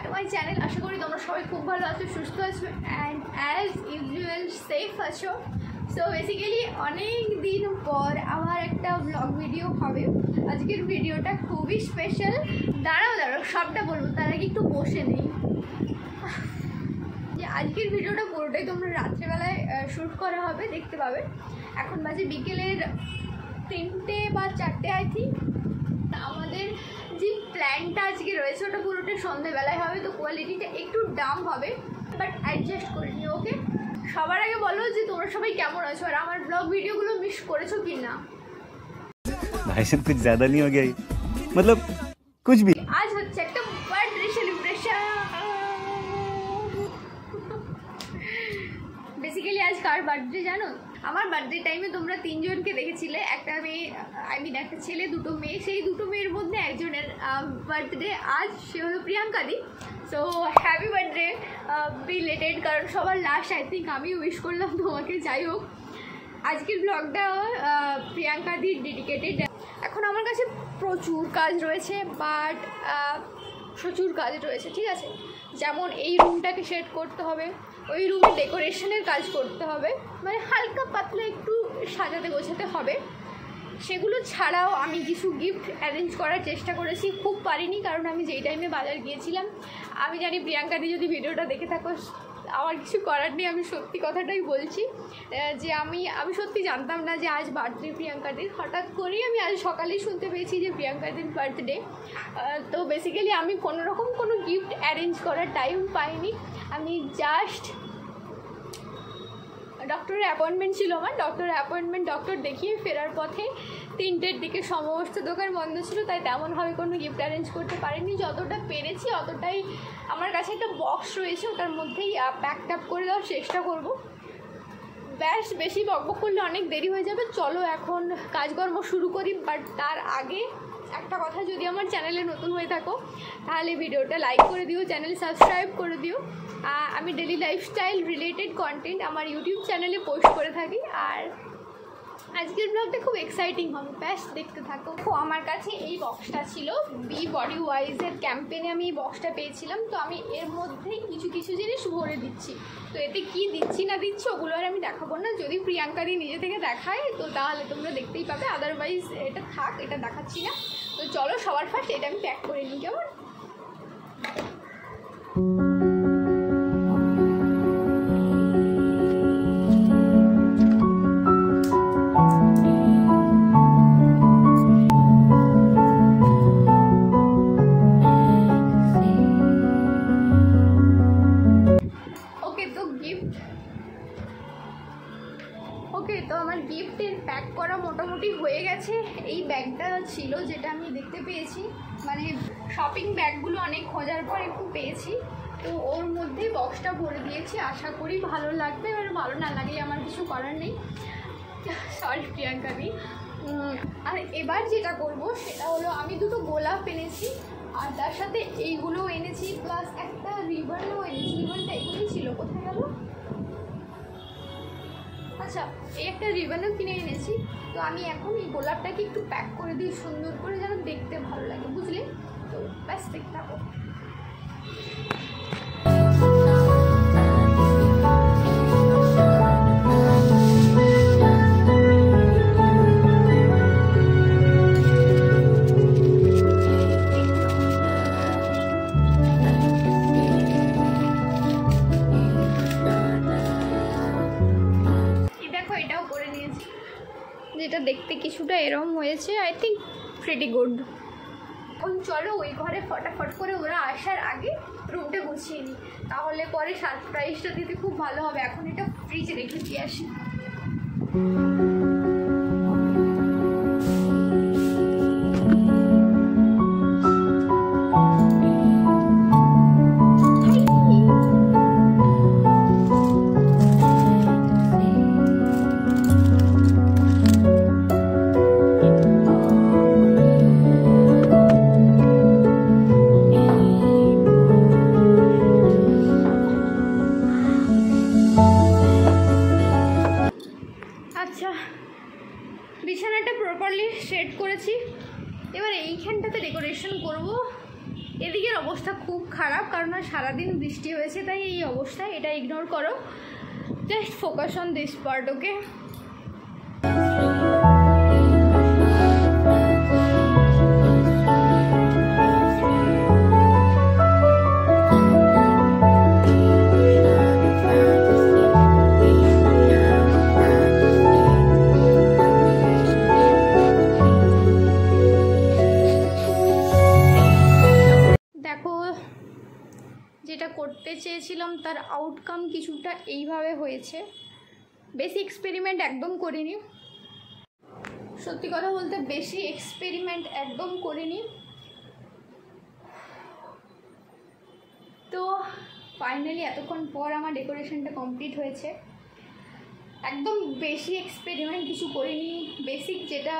To my channel. আশা করি তোমরা সবাই খুব ভালো আছো, সুস্থ আছো অ্যান্ড অ্যাজ ইউজুয়াল সেফ আছো। সো বেসিক্যালি অনেক দিন পর আমার একটা ব্লগ ভিডিও হবে। আজকের ভিডিওটা খুবই স্পেশাল। দাঁড়াও সবটা বলবো, তার আগে একটু বসে নেই। যে আজকের ভিডিওটা পুরোটাই তোমরা রাত্রেবেলায় শ্যুট করা হবে, দেখতে পাবে। এখন বাজে বিকেলের 3টে বা 4টে আই থিঙ্ক। আমাদের যে প্ল্যানটা আজকে রয়েছে ওটা পুরোটা সন্ধ্যেবেলায় হবে, তো কোয়ালিটিটা একটু ডাউন হবে, বাট অ্যাডজাস্ট করে নিও, ওকে? সবার আগে বলো যে তোমরা সবাই কেমন আছো আর আমার ব্লগ ভিডিওগুলো মিস করেছো কি না। भाई साहब कुछ ज्यादा नहीं हो गया, मतलब कुछ भी। আজ হচ্ছে একটা বার্থডে সেলিব্রেশন। বেসিক্যালি আজ কার বার্থডে জানো? আমার বার্থডে টাইমে তোমরা 3 জনকে দেখেছিলে, একটা মেয়ে, একটা ছেলে, 2টো মেয়ে। সেই 2টো মেয়ের মধ্যে একজনের বার্থডে আজ, সে হলো প্রিয়াঙ্কাদি। সো হ্যাপি বার্থডে বিলেটেড, কারণ সবার লাস্ট আই থিঙ্ক আমি উইশ করলাম তোমাকে। যাই হোক, আজকের ব্লগটা প্রিয়াঙ্কাদির ডেডিকেটেড। এখন আমার কাছে প্রচুর কাজ রয়েছে, বাট প্রচুর কাজ রয়েছে, ঠিক আছে? যেমন এই রুমটাকে সেট করতে হবে, ওই রুমে ডেকোরেশনের কাজ করতে হবে, মানে হালকা পাতলা একটু সাজাতে গোছাতে হবে। সেগুলো ছাড়াও আমি কিছু গিফট অ্যারেঞ্জ করার চেষ্টা করেছি, খুব পারিনি কারণ আমি যেই টাইমে বাজার গিয়েছিলাম। আমি জানি প্রিয়াঙ্কাদি যদি ভিডিওটা দেখে থাকো, আমার কিছু করার নেই, আমি সত্যি কথাটাই বলছি যে আমি সত্যি জানতাম না যে আজ বার্থডে প্রিয়াঙ্কাদির। হঠাৎ করেই আমি আজ সকালেই শুনতে পেয়েছি যে প্রিয়াঙ্কাদির বার্থডে। তো বেসিক্যালি আমি কোনো গিফট অ্যারেঞ্জ করার টাইম পাইনি। আমি জাস্ট ডক্টরের অ্যাপয়েন্টমেন্ট ছিল আমার, ডক্টর দেখিয়ে ফেরার পথে 3টের দিকে সমস্ত দোকান বন্ধ ছিল, তাই তেমনভাবে কোনো গিফট অ্যারেঞ্জ করতে পারিনি। যতটা পেরেছি অতটাই। আমার কাছে একটা বক্স রয়েছে, ওটার মধ্যেই প্যাক ট্যাপ করে দেওয়ার চেষ্টা করব। ব্যাস, বেশি বকবক করলে অনেক দেরি হয়ে যাবে। চলো এখন কাজকর্ম শুরু করি, বাট তার আগে একটা কথা, যদি আমার চ্যানেলে নতুন হয়ে থাকো তাহলে ভিডিওটা লাইক করে দিও, চ্যানেল সাবস্ক্রাইব করে দিও। আমি ডেলি লাইফস্টাইল রিলেটেড কন্টেন্ট আমার ইউটিউব চ্যানেলে পোস্ট করে থাকি, আর আজকের ব্লগটা খুব এক্সাইটিং হবে, ব্যাস দেখতে থাকো। আমার কাছে এই বক্সটা ছিল, বি বডি ওয়াইজের ক্যাম্পেনে আমি এই বক্সটা পেয়েছিলাম। তো আমি এর মধ্যেই কিছু জিনিস ভরে দিচ্ছি। তো এতে কি দিচ্ছি না দিচ্ছি ওগুলো আর আমি দেখাবো না। যদি প্রিয়াঙ্কাদি নিজে থেকে দেখায় তো তাহলে তোমরা দেখতেই পাবে, আদারওয়াইজ এটা থাক, এটা দেখাচ্ছি না। তো চলো সবার ফার্স্ট এটা আমি প্যাক করে নিই, কেমন? ওকে, তো আমার গিফটের প্যাক করা মোটামুটি হয়ে গেছে। এই ব্যাগটা ছিল যেটা আমি দেখতে পেয়েছি, মানে শপিং ব্যাগগুলো অনেক খোঁজার পর একটু পেয়েছি, তো ওর মধ্যে বক্সটা ভরে দিয়েছি। আশা করি ভালো লাগবে, এবার ভালো না লাগলে আমার কিছু করার নেই, সরি প্রিয়াঙ্কাদি। আর এবার যেটা করব সেটা হলো, আমি 2টো গোলাপ এনেছি আর তার সাথে এইগুলো এনেছি, প্লাস একটা রিবনও এনেছি। রিবনটা এখানেই ছিল, কোথায় গেল? আচ্ছা, এই একটা রিবনও কিনে এনেছি। তো আমি এখন এই গোলাপটাকে একটু প্যাক করে দিই সুন্দর করে, যেন দেখতে ভালো লাগে, বুঝলি? তো ব্যাস দেখতে থাকো। যেটা দেখতে কিছুটা এরকম হয়েছে, আই থিঙ্ক প্রিটি গুড। এখন চলো ওই ঘরে ফটাফট করে ওরা আসার আগে রুমটা গুছিয়ে নিই, তাহলে পরে সারপ্রাইজটা দিতে খুব ভালো হবে। এখন এটা ফ্রিজে রেখে দিয়ে আসি। অবস্থা খুব খারাপ, কারণ সারাদিন বৃষ্টি হয়েছে, তাই এই অবস্থা। এটা ইগনোর করো, just focus on this part, okay? যেটা করতে চেয়েছিলাম তার আউটকাম কিছুটা এইভাবে হয়েছে। বেশি এক্সপেরিমেন্ট একদম করিনি, সত্যি কথা বলতে বেশি এক্সপেরিমেন্ট একদম করিনি। তো ফাইনালি এতক্ষণ পর আমার ডেকোরেশনটা কমপ্লিট হয়েছে। একদম বেশি এক্সপেরিমেন্ট কিছু করিনি, বেসিক যেটা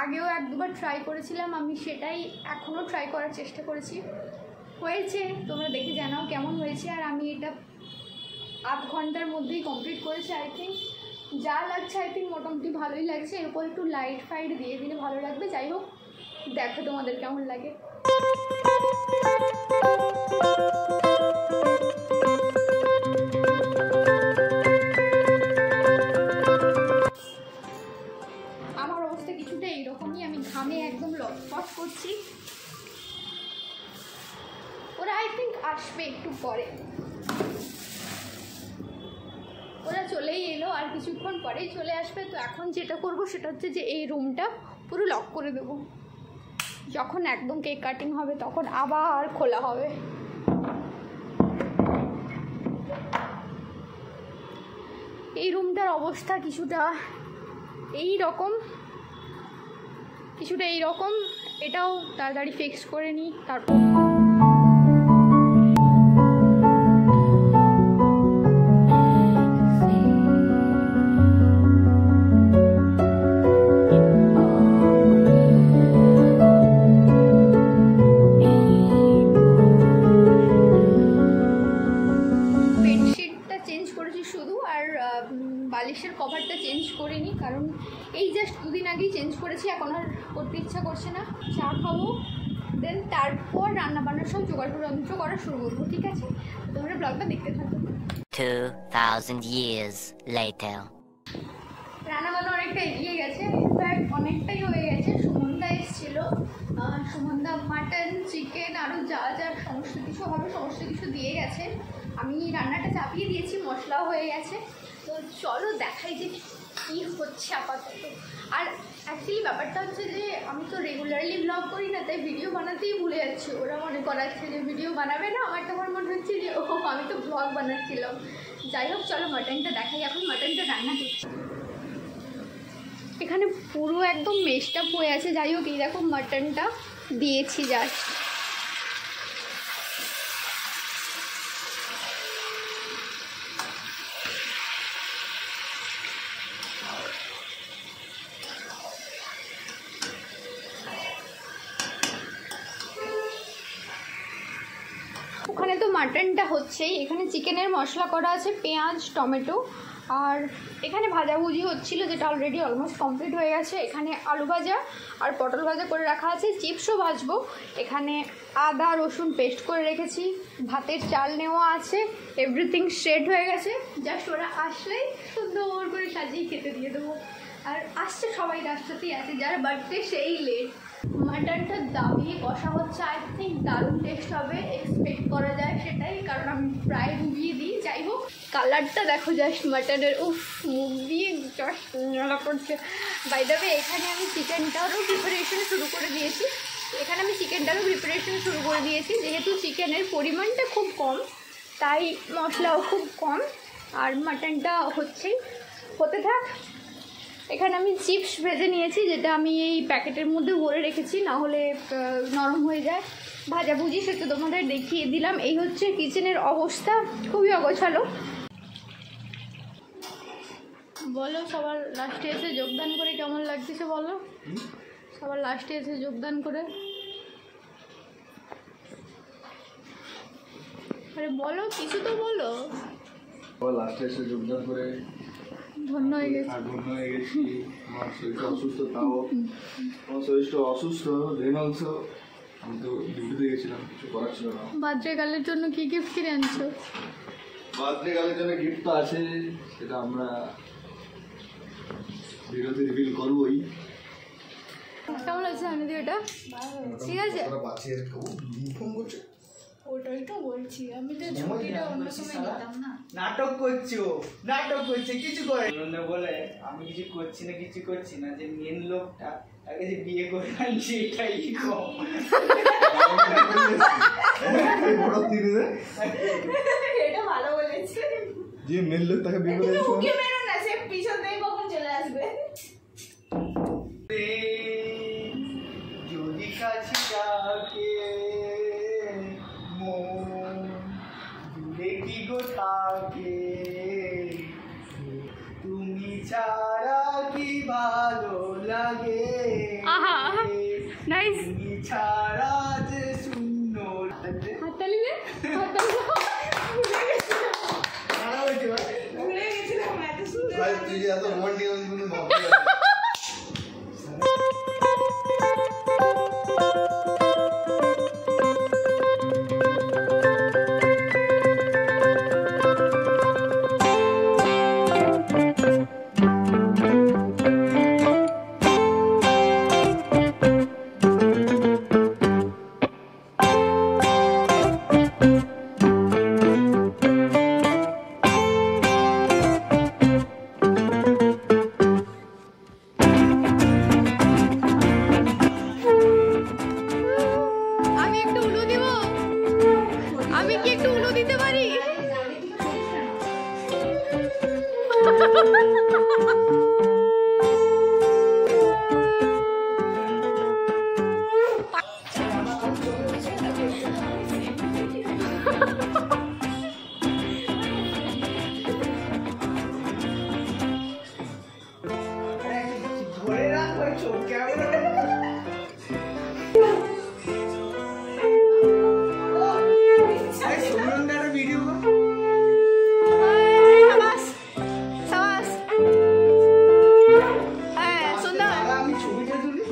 আগেও এক দুবার ট্রাই করেছিলাম আমি সেটাই এখনও ট্রাই করার চেষ্টা করেছি। হয়েছে, তোমরা দেখে জানাও কেমন হয়েছে। আর আমি এটা আধ ঘন্টার মধ্যেই কমপ্লিট করেছি। আই থিঙ্ক যা লাগছে আই থিঙ্ক মোটামুটি ভালোই লাগছে। এরপর একটু লাইট ফাইট দিয়ে দিলে ভালো লাগবে। যাই হোক, দেখো তোমাদের কেমন লাগে। আমার অবস্থা কিছুটা এইরকমই, আমি ঘামে একদম লটপট করছি। ওরা আই থিঙ্ক আসবে একটু পরে, ওরা চলেই এলো, আর কিছুক্ষণ পরেই চলে আসবে। তো এখন যেটা করব সেটা হচ্ছে যে এই রুমটা পুরো লক করে দেবো। যখন একদম কেক কাটিং হবে তখন আবার খোলা হবে। এই রুমটার অবস্থা কিছুটা এই রকম, এটাও তাড়াতাড়ি ফিক্স করে নিই তারপর। বালিশের কভারটা চেঞ্জ করিনি, কারণ এই জাস্ট দুদিন আগেই চেঞ্জ করেছি, এখন আর করতে ইচ্ছা করছে না। চা খাবো, দেন তারপর রান্নাবান্নার সব জোগাড় করা শুরু করবো, ঠিক আছে? তোমরা ব্লগটা দেখতে থাকো। 2000 years later. রান্নাবান্না অনেকটা এগিয়ে গেছে, ইনফ্যাক্ট অনেকটাই হয়ে গেছে। সুমনদা এসেছিল, সুমনদা মাটন, চিকেন আরও যা যা সমস্ত কিছু হবে সমস্ত কিছু দিয়ে গেছে। আমি রান্নাটা চাপিয়ে দিয়েছি, মশলাও হয়ে গেছে। তো চলো দেখাই যে কী হচ্ছে আপাতত। আর অ্যাকচুয়ালি ব্যাপারটা হচ্ছে যে আমি তো রেগুলারলি ব্লগ করি না, তাই ভিডিও বানাতেই ভুলে যাচ্ছি। ওরা মনে করাচ্ছে যে ভিডিও বানাবে না, আমার তখন মনে হচ্ছে যে ও আমি তো ব্লগ বানাচ্ছিলাম। যাই হোক, চলো মাটনটা দেখাই। এখন মাটনটা রান্না করছি। এখানে পুরো একদম মেশটা হয়ে আছে। যাই হোক, এই দেখো মাটনটা দিয়েছি জাস্ট। ওখানে তো মাটনটা হচ্ছেই, এখানে চিকেনের মশলা করা আছে, পেঁয়াজ, টমেটো, আর এখানে ভাজাভুজি হচ্ছিলো, যেটা অলরেডি অলমোস্ট কমপ্লিট হয়ে গেছে। এখানে আলু ভাজা আর পটল ভাজা করে রাখা আছে, চিপসও ভাজবো। এখানে আদা রসুন পেস্ট করে রেখেছি, ভাতের চাল নেওয়া আছে, এভরিথিং সেট হয়ে গেছে। জাস্ট ওরা আসলেই সুন্দর করে সাজিয়ে খেতে দিয়ে দেবো। আর আসছে সবাই রাস্তাতেই আছে, যার বার্থডে সেই লেট। মাটনটা দাবিয়ে কষা হচ্ছে, আই থিঙ্ক দারুণ টেস্ট হবে, এক্সপেক্ট করা যায় সেটাই, কারণ আমি প্রায় ডুবিয়ে দিই। যাই হোক, কালারটা দেখো জাস্ট মাটনের, উফ, মুখ দিয়ে জাস্ট নালা করছে। বাই দ্য ওয়ে, এখানে আমি চিকেনটারও প্রিপারেশন শুরু করে দিয়েছি। যেহেতু চিকেনের পরিমাণটা খুব কম, তাই মশলাও খুব কম, আর মাটনটা হতে থাক। এখানে আমি চিপস ভেজে নিয়েছি, যেটা আমি এই প্যাকেটের মধ্যে ভরে রেখেছি, না হলে নরম হয়ে যায়। ভাজাভুজি সেটা তোমাদের দেখিয়ে দিলাম। এই হচ্ছে কিচেনের অবস্থা, খুবই অগোছালো। বলো, সবার লাস্টে এসে যোগদান করে কেমন লাগতেছে বলো? সবার লাস্টে এসে যোগদান করে আরে বলো, কিছু তো বলো। লাস্টে এসে যোগদান করে ধন্য হয়ে গেছি। আমার শরীরটা অসুস্থ, তাও আমার শরীরটা অসুস্থ, দেন অলসো আমি তো ডিউটিতে গেছিলাম, কিছু করার ছিল না। বার্থডে গার্লের জন্য কি গিফট কিনে আনছো? বার্থডে গার্লের জন্য গিফট তো আছে, সেটা আমরা ভিডিওতে রিভিল করবোই। কেমন লাগছে আনন্দি ওটা? ঠিক আছে। ওটাই তো বলছি, আমি তো ছুটিটা অন্য সময় নিতাম না। নাটক করছে কিছু করে বলে আমি কিছু করছি না যে মেন লোকটা তাকে যে বিয়ে করে আনছি এটাই কম। এটা ভালো বলেছে। যে মেন লোক তাকে বিয়ে করে মুখে মেরো না, সে পিছন থেকে কখন চলে আসবে। যদি কাছে ডাকে মন দূরে কি গো থাকে, তুমি ছাড়া কি ভালো লাগে, আহা নাইস। তুমি ছাড়া যে শূন্য। হাততালি দে, হাততালি ভুলে গেছিলাম এত সুন্দর। ভাই তুই যে এত রোমান্টিক আমি কোনো ভাবতে পারি না। আমি একটু উলু দিব? আমি কি একটু উলু দিতে পারি? ধরে রাখো চোখ কেমন ভিডিও সাবাস সাবাস। হ্যাঁ সুন্দর। আমি ছবিটা তুলি।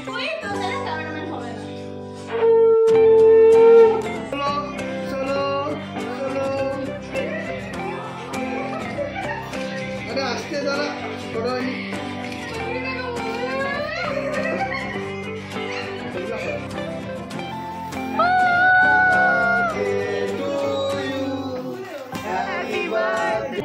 তুই তোদের ক্যামেরাম্যান হবে না। চলো আরে আসতে দাঁড়া ছোটো Happy birthday.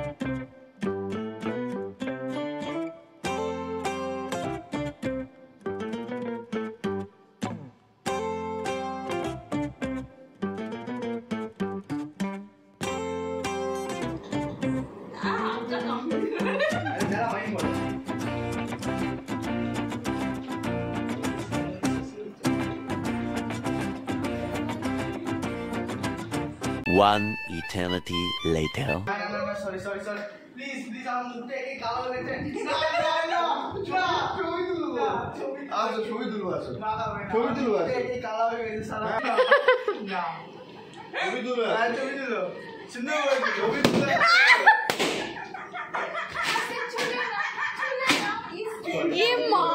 দাঁড়া হয়নি বলো। One eternity later. না সরি প্লিজ আমার মুখটা এই কালো হয়েছে না ছবি তুলবো আচ্ছা ছবি তুলবো, আসো না হবে না ছবি তুলবো, আসো এই কালো হয়ে গেছে সারা না ছবি তুলবো, ছবি তুলো সুন্দর করে ছবি তুলো এ মা,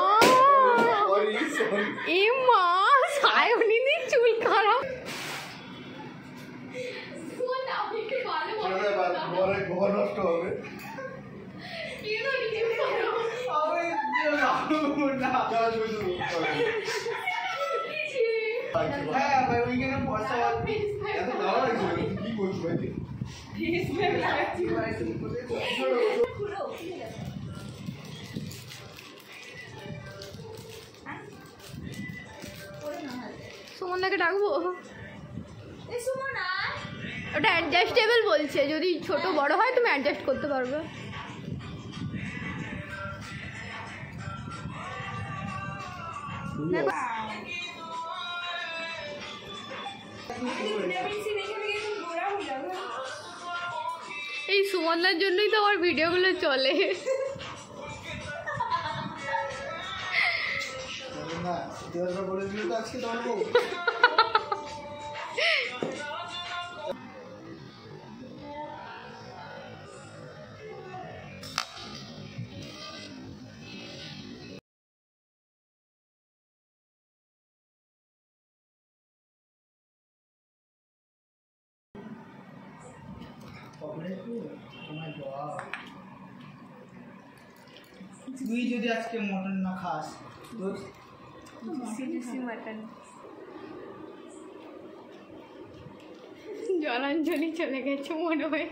সরি সরি। এ মা, সায়নিদি চুল খারাপ। ঘর নষ্ট হবে। না চলো ছবি তুলবো। হ্যাঁ ভাই ওইখানে বসা এত ভালো লাগছে, কি করছো ভাই? সুমনদাকে ডাকবো? ওটা অ্যাডজাস্টেবল বলছে, যদি ছোট বড় হয় তুমি অ্যাডজাস্ট করতে পারবে। দেখো এই সুমনদার জন্যই তো আমার ভিডিওগুলো চলে। না বলে দিলে তো আজকে ধরবো। তুই যদি আজকে মটন না খাস তোর মাটন জলাঞ্জলি চলে গেছে মনে হয়।